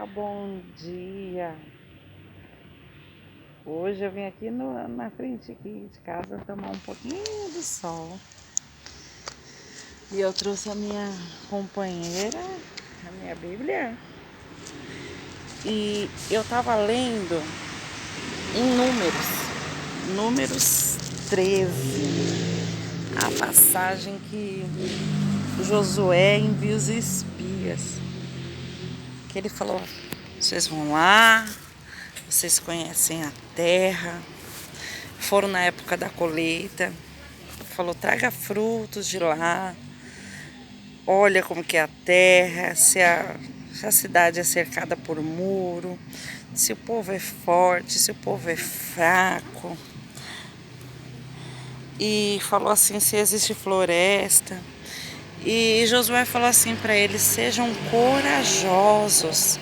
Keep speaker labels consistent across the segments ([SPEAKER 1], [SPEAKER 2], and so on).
[SPEAKER 1] Olá, bom dia. Hoje eu vim aqui na frente aqui de casa tomar um pouquinho de sol. E eu trouxe a minha companheira, a minha Bíblia. E eu tava lendo em Números 13, a passagem que Josué envia os espias. Que ele falou: vocês vão lá, vocês conhecem a terra, foram na época da colheita, falou: traga frutos de lá, olha como que é a terra, se a cidade é cercada por muro, se o povo é forte, se o povo é fraco. E falou assim, se existe floresta. E Josué falou assim para eles: sejam corajosos.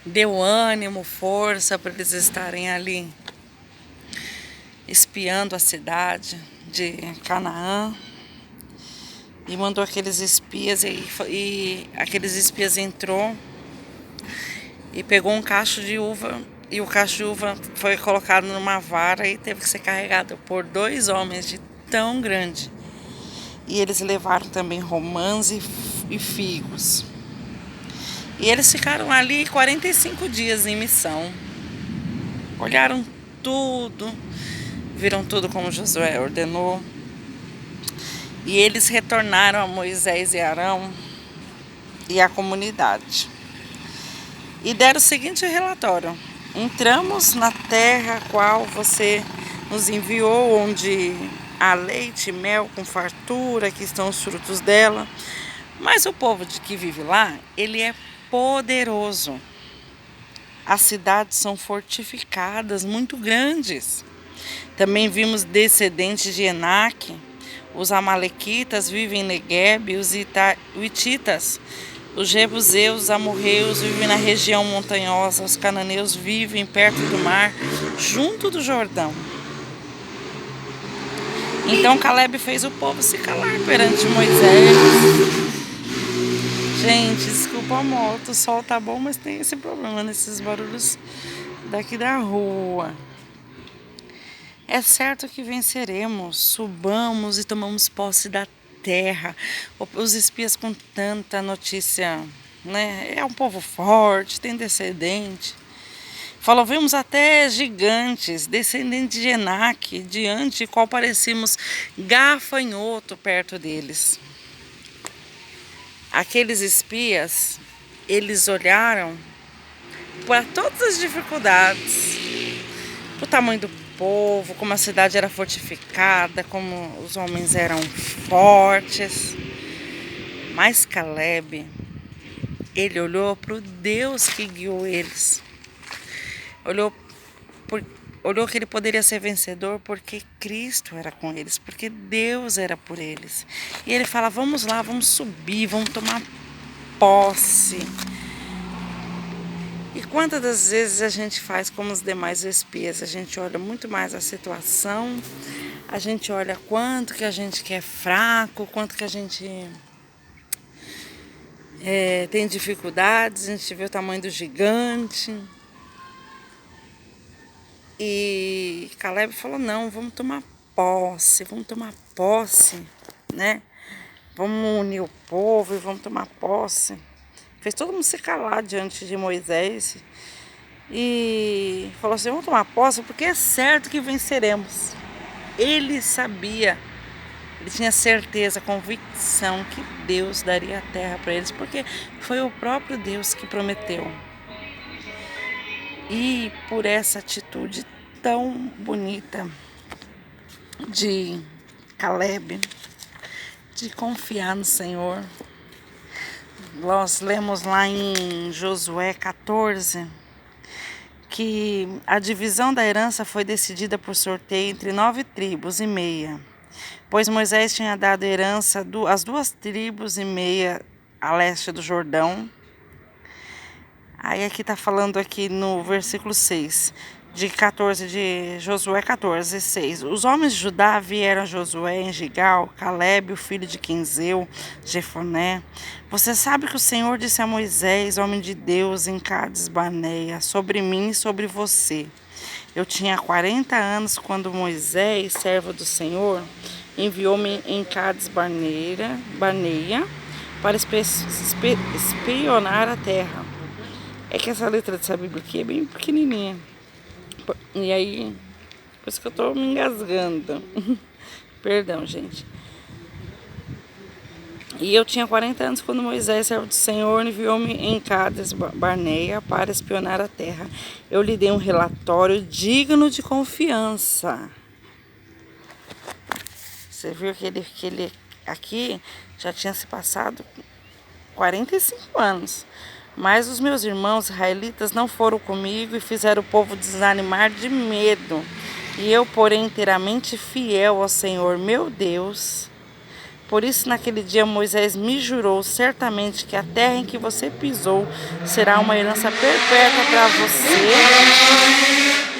[SPEAKER 1] Deu ânimo, força para eles estarem ali espiando a cidade de Canaã. E mandou aqueles espias e aqueles espias entrou e pegou um cacho de uva. E o cacho de uva foi colocado numa vara e teve que ser carregado por 2 homens de tão grande. E eles levaram também romãs e figos. E eles ficaram ali 45 dias em missão. Olharam tudo, viram tudo como Josué ordenou. E eles retornaram a Moisés e Arão e a comunidade. E deram o seguinte relatório: entramos na terra a qual você nos enviou, onde há leite e mel com fartura, que estão os frutos dela. Mas o povo que vive lá, ele é poderoso. As cidades são fortificadas, muito grandes. Também vimos descendentes de Enaque. Os amalequitas vivem em Negueb, os hititas, os jebuseus, os amorreus vivem na região montanhosa, os cananeus vivem perto do mar, junto do Jordão. Então Caleb fez o povo se calar perante Moisés. Gente, desculpa a moto, o sol tá bom, mas tem esse problema nesses barulhos daqui da rua. É certo que venceremos, subamos e tomamos posse da terra. Os espias com tanta notícia, né? É um povo forte, tem descendente. Falou, vimos até gigantes, descendentes de Enaque, diante de qual parecíamos gafanhoto perto deles. Aqueles espias, eles olharam para todas as dificuldades, o tamanho do povo, como a cidade era fortificada, como os homens eram fortes. Mas Caleb, ele olhou para o Deus que guiou eles. Olhou que ele poderia ser vencedor porque Cristo era com eles, porque Deus era por eles. E ele fala, vamos lá, vamos subir, vamos tomar posse. E quantas das vezes a gente faz como os demais espias? A gente olha muito mais a situação, a gente olha quanto que a gente quer fraco, quanto que a gente tem dificuldades, a gente vê o tamanho do gigante. E Caleb falou, não, vamos tomar posse, né? Vamos unir o povo e vamos tomar posse. Fez todo mundo se calar diante de Moisés. E falou assim, vamos tomar posse porque é certo que venceremos. Ele sabia, ele tinha certeza, convicção que Deus daria a terra para eles, porque foi o próprio Deus que prometeu. E por essa atitude tão bonita de Caleb, de confiar no Senhor, nós lemos lá em Josué 14, que a divisão da herança foi decidida por sorteio entre 9 tribos e meia, pois Moisés tinha dado herança às 2 tribos e meia a leste do Jordão. Aí aqui está falando aqui no versículo 6, de Josué 14, 6. Os homens de Judá vieram a Josué em Gigal, Calebe, o filho de Quinzeu, Jefoné. Você sabe que o Senhor disse a Moisés, homem de Deus, em Cades Barneia, sobre mim e sobre você. Eu tinha 40 anos quando Moisés, servo do Senhor, enviou-me em Cades Barneia para espionar a terra. É que essa letra dessa Bíblia aqui é bem pequenininha. E aí, por isso que eu tô me engasgando. Perdão, gente. E eu tinha 40 anos quando Moisés, servo do Senhor, enviou-me em Cades Barneia para espionar a terra. Eu lhe dei um relatório digno de confiança. Você viu que ele aqui já tinha se passado 45 anos. Mas os meus irmãos israelitas não foram comigo e fizeram o povo desanimar de medo. E eu, porém, inteiramente fiel ao Senhor, meu Deus. Por isso, naquele dia, Moisés me jurou certamente que a terra em que você pisou será uma herança perpétua para você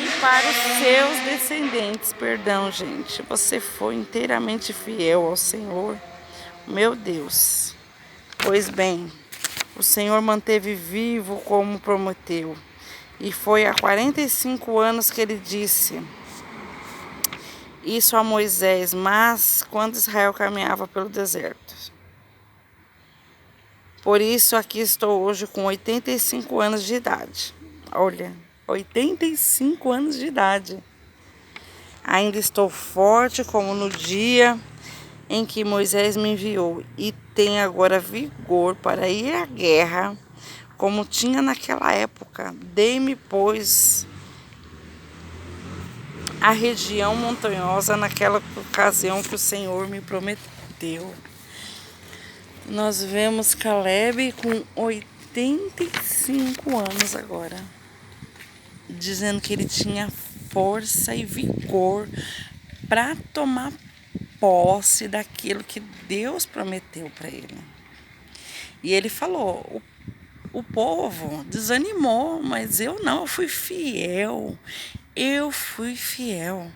[SPEAKER 1] e para os seus descendentes. Perdão, gente. Você foi inteiramente fiel ao Senhor, meu Deus. Pois bem, o Senhor manteve vivo como prometeu. E foi há 45 anos que ele disse isso a Moisés, mas quando Israel caminhava pelo deserto. Por isso aqui estou hoje com 85 anos de idade. Olha, 85 anos de idade. Ainda estou forte como no dia em que Moisés me enviou e tenho agora vigor para ir à guerra, como tinha naquela época. Dei-me, pois, a região montanhosa naquela ocasião que o Senhor me prometeu. Nós vemos Calebe com 85 anos agora, dizendo que ele tinha força e vigor para tomar posse daquilo que Deus prometeu para ele. E ele falou, o povo desanimou, mas eu não, eu fui fiel. Eu fui fiel.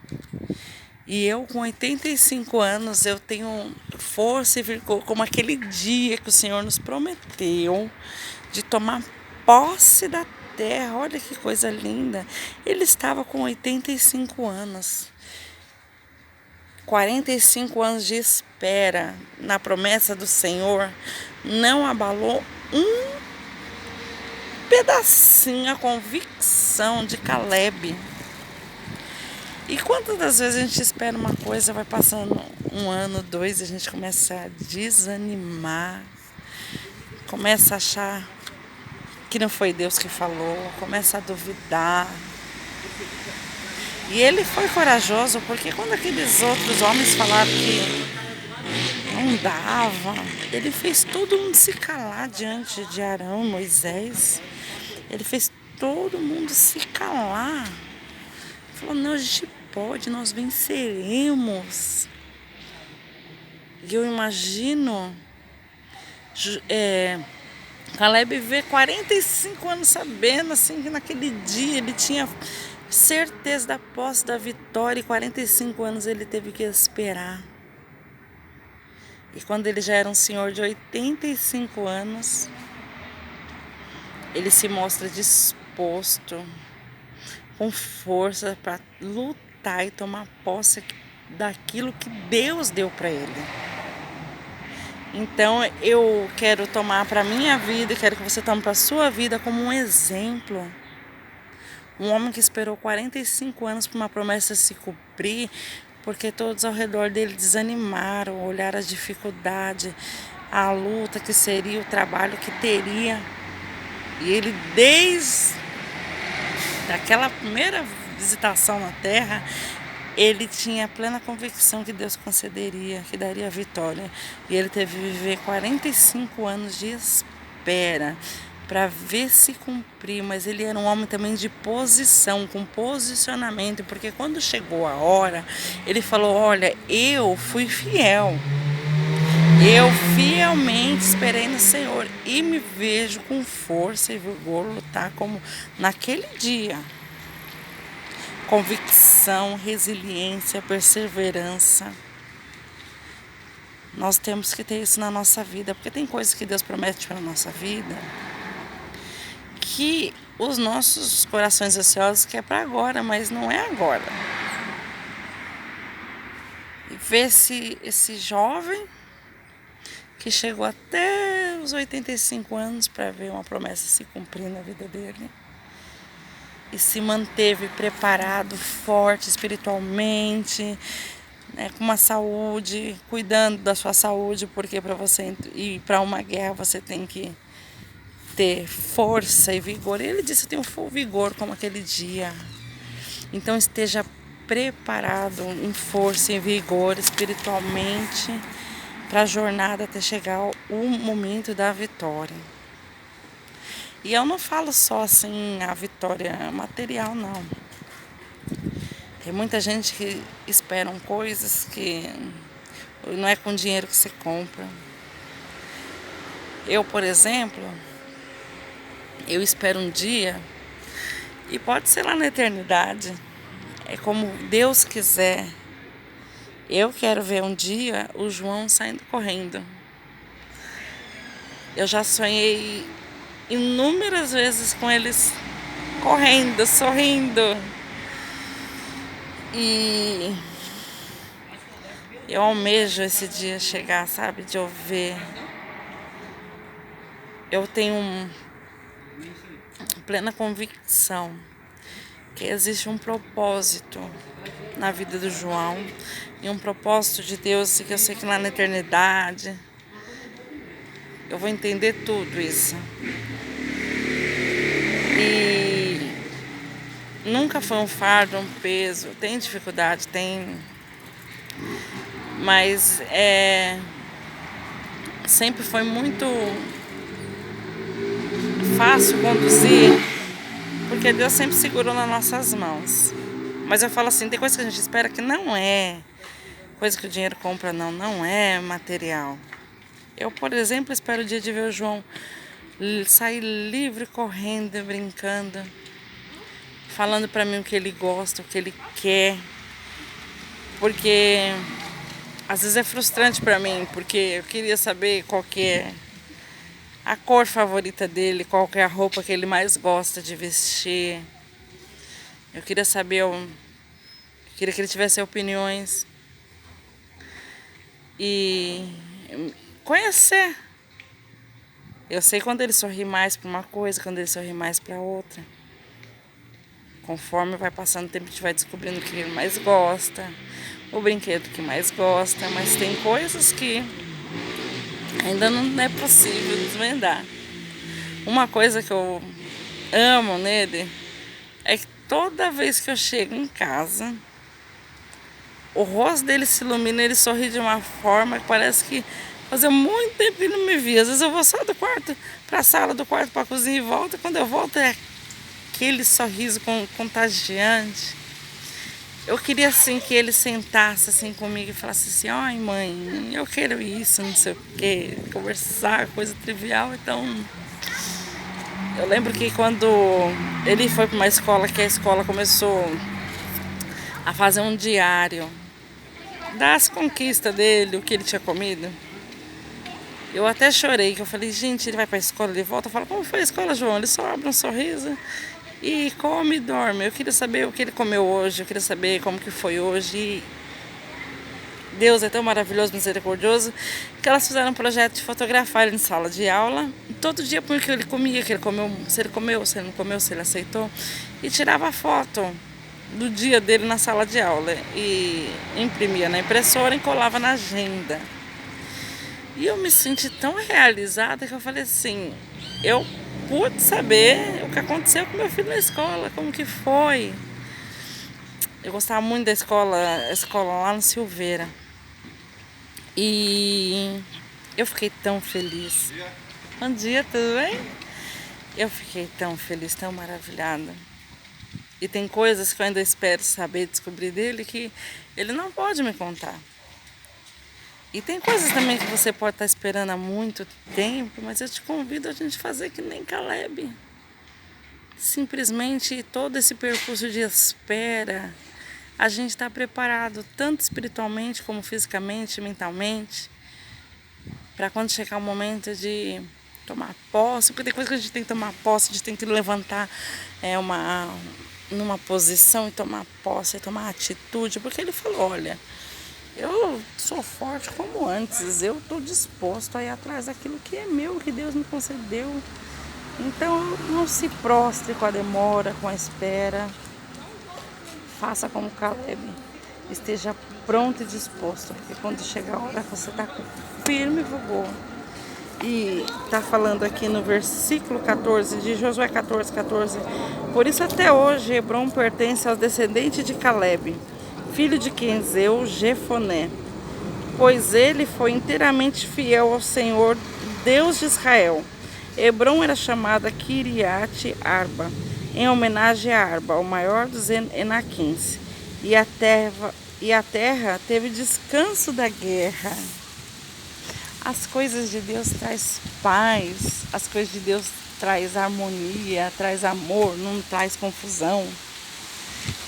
[SPEAKER 1] E eu com 85 anos, eu tenho força e vigor como aquele dia que o Senhor nos prometeu de tomar posse da terra. Olha que coisa linda. Ele estava com 85 anos. 45 anos de espera na promessa do Senhor não abalou um pedacinho a convicção de Calebe. E quantas das vezes a gente espera uma coisa, vai passando um ano, dois, e a gente começa a desanimar, começa a achar que não foi Deus que falou, começa a duvidar. E ele foi corajoso, porque quando aqueles outros homens falaram que não dava, ele fez todo mundo se calar diante de Arão e Moisés. Ele fez todo mundo se calar. Falou, não, a gente pode, nós venceremos. E eu imagino Calebe ver 45 anos sabendo assim, que naquele dia ele tinha certeza da posse da vitória, e 45 anos ele teve que esperar. E quando ele já era um senhor de 85 anos, ele se mostra disposto, com força para lutar e tomar posse daquilo que Deus deu para ele. Então eu quero tomar para a minha vida e quero que você tome para a sua vida como um exemplo. Um homem que esperou 45 anos para uma promessa se cumprir, porque todos ao redor dele desanimaram, olharam a dificuldade, a luta que seria, o trabalho que teria. E ele, desde aquela primeira visitação na terra, ele tinha plena convicção que Deus concederia, que daria a vitória. E ele teve que viver 45 anos de espera para ver se cumprir, mas ele era um homem também de posição, com posicionamento, porque quando chegou a hora, ele falou, olha, eu fui fiel, eu fielmente esperei no Senhor e me vejo com força e vigor lutar como naquele dia. convicção, resiliência, perseverança. Nós temos que ter isso na nossa vida, porque tem coisas que Deus promete para a nossa vida que os nossos corações ansiosos querem para agora, mas não é agora. E ver esse jovem que chegou até os 85 anos para ver uma promessa se cumprir na vida dele. E se manteve preparado, forte espiritualmente, né, com uma saúde, cuidando da sua saúde, porque para você ir para uma guerra você tem que ter força e vigor. E ele disse: eu tenho full vigor como aquele dia. Então esteja preparado em força e vigor espiritualmente para a jornada até chegar o momento da vitória. E eu não falo só assim a vitória material, não. Tem muita gente que esperam coisas que não é com dinheiro que se compra. Eu, por exemplo, eu espero um dia, e pode ser lá na eternidade, é como Deus quiser. Eu quero ver um dia o João saindo correndo. Eu já sonhei inúmeras vezes com eles correndo, sorrindo. E eu almejo esse dia chegar, sabe, de eu ver. Eu tenho plena convicção que existe um propósito na vida do João e um propósito de Deus que eu sei que lá na eternidade eu vou entender tudo isso. E nunca foi um fardo, um peso. Tem dificuldade, tem, mas sempre foi muito fácil conduzir, porque Deus sempre segurou nas nossas mãos. Mas eu falo assim, tem coisa que a gente espera que não é coisa que o dinheiro compra, não é material. Eu, por exemplo, espero o dia de ver o João sair livre, correndo, brincando, falando pra mim o que ele gosta, o que ele quer. Porque às vezes é frustrante pra mim, porque eu queria saber qual que é a cor favorita dele, qual que é a roupa que ele mais gosta de vestir. Eu queria saber, eu queria que ele tivesse opiniões e conhecer. Eu sei quando ele sorri mais para uma coisa, quando ele sorri mais para outra. Conforme vai passando o tempo, a gente vai descobrindo o que ele mais gosta, o brinquedo que mais gosta, mas tem coisas que ainda não é possível desvendar. Uma coisa que eu amo nele é que toda vez que eu chego em casa, o rosto dele se ilumina, ele sorri de uma forma que parece que fazia muito tempo que ele não me via. Às vezes eu vou só do quarto para a sala, do quarto para a cozinha e volto. Quando eu volto é aquele sorriso contagiante. Eu queria assim que ele sentasse assim comigo e falasse assim: ai mãe, eu quero isso, não sei o quê, conversar, coisa trivial. Então eu lembro que quando ele foi para uma escola, que a escola começou a fazer um diário das conquistas dele, o que ele tinha comido, eu até chorei, que eu falei: gente, ele vai para a escola, ele volta, fala: como foi a escola, João? Ele só abre um sorriso e come e dorme. Eu queria saber o que ele comeu hoje, eu queria saber como que foi hoje. E Deus é tão maravilhoso, misericordioso, que elas fizeram um projeto de fotografar ele em sala de aula. Todo dia põe o que ele comia, que ele comeu, se ele comeu, se ele não comeu, se ele aceitou. E tirava foto do dia dele na sala de aula. E imprimia na impressora e colava na agenda. E eu me senti tão realizada que eu falei assim, eu pude saber o que aconteceu com meu filho na escola, como que foi. Eu gostava muito da escola, a escola lá no Silveira. E eu fiquei tão feliz. Bom dia, tudo bem? Eu fiquei tão feliz, tão maravilhada. E tem coisas que eu ainda espero saber, descobrir dele, que ele não pode me contar. E tem coisas também que você pode estar esperando há muito tempo, mas eu te convido a gente fazer que nem Caleb. simplesmente todo esse percurso de espera, a gente está preparado tanto espiritualmente como fisicamente, mentalmente, para quando chegar o momento de tomar posse, porque depois que a gente tem que tomar posse, a gente tem que levantar numa posição e tomar posse, e tomar atitude, porque ele falou, olha, eu sou forte como antes, eu estou disposto a ir atrás daquilo que é meu, que Deus me concedeu. Então não se prostre com a demora, com a espera. Faça como Caleb. Esteja pronto e disposto, porque quando chegar a hora você está com firme vigor. E está falando aqui no versículo 14 de Josué 14:14. Por isso até hoje Hebrom pertence aos descendentes de Caleb, filho de Quenzeu, Jefoné, pois ele foi inteiramente fiel ao Senhor, Deus de Israel. Hebrom era chamada Kiriat Arba, em homenagem a Arba, o maior dos Enaquins. E a terra teve descanso da guerra. As coisas de Deus traz paz, as coisas de Deus traz harmonia, traz amor, não traz confusão.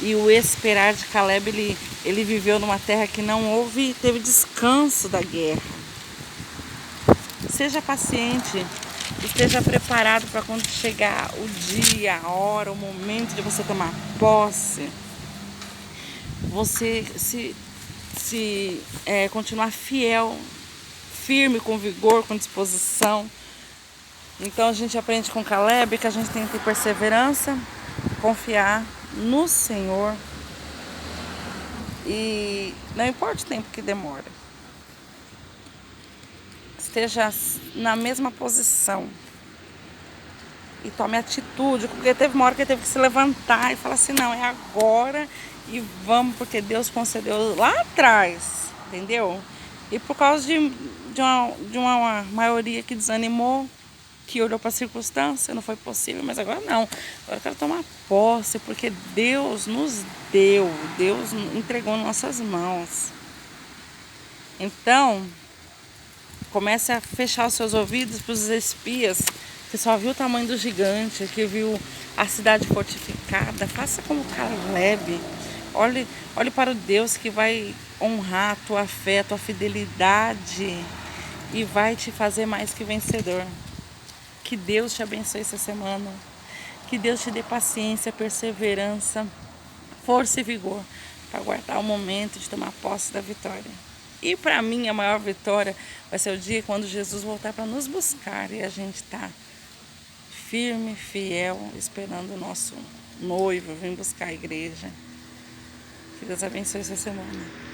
[SPEAKER 1] E o esperar de Caleb, ele viveu numa terra que não houve, teve descanso da guerra. Seja paciente, esteja preparado para quando chegar o dia, a hora, o momento de você tomar posse, você continuar fiel, firme, com vigor, com disposição. Então a gente aprende com Caleb que a gente tem que ter perseverança, confiar no Senhor e não importa o tempo que demora, esteja na mesma posição e tome atitude, porque teve uma hora que ele teve que se levantar e falar assim, não, é agora e vamos, porque Deus concedeu lá atrás, entendeu? E por causa de uma maioria que desanimou, que olhou para a circunstância, não foi possível, mas agora não. Agora eu quero tomar posse, porque Deus nos deu, Deus entregou em nossas mãos. Então, comece a fechar os seus ouvidos para os espias, que só viu o tamanho do gigante, que viu a cidade fortificada. Faça como Caleb. Olhe para o Deus que vai honrar a tua fé, a tua fidelidade e vai te fazer mais que vencedor. Que Deus te abençoe essa semana. Que Deus te dê paciência, perseverança, força e vigor para aguardar o momento de tomar posse da vitória. E para mim a maior vitória vai ser o dia quando Jesus voltar para nos buscar e a gente está firme, fiel, esperando o nosso noivo vir buscar a igreja. Que Deus abençoe essa semana.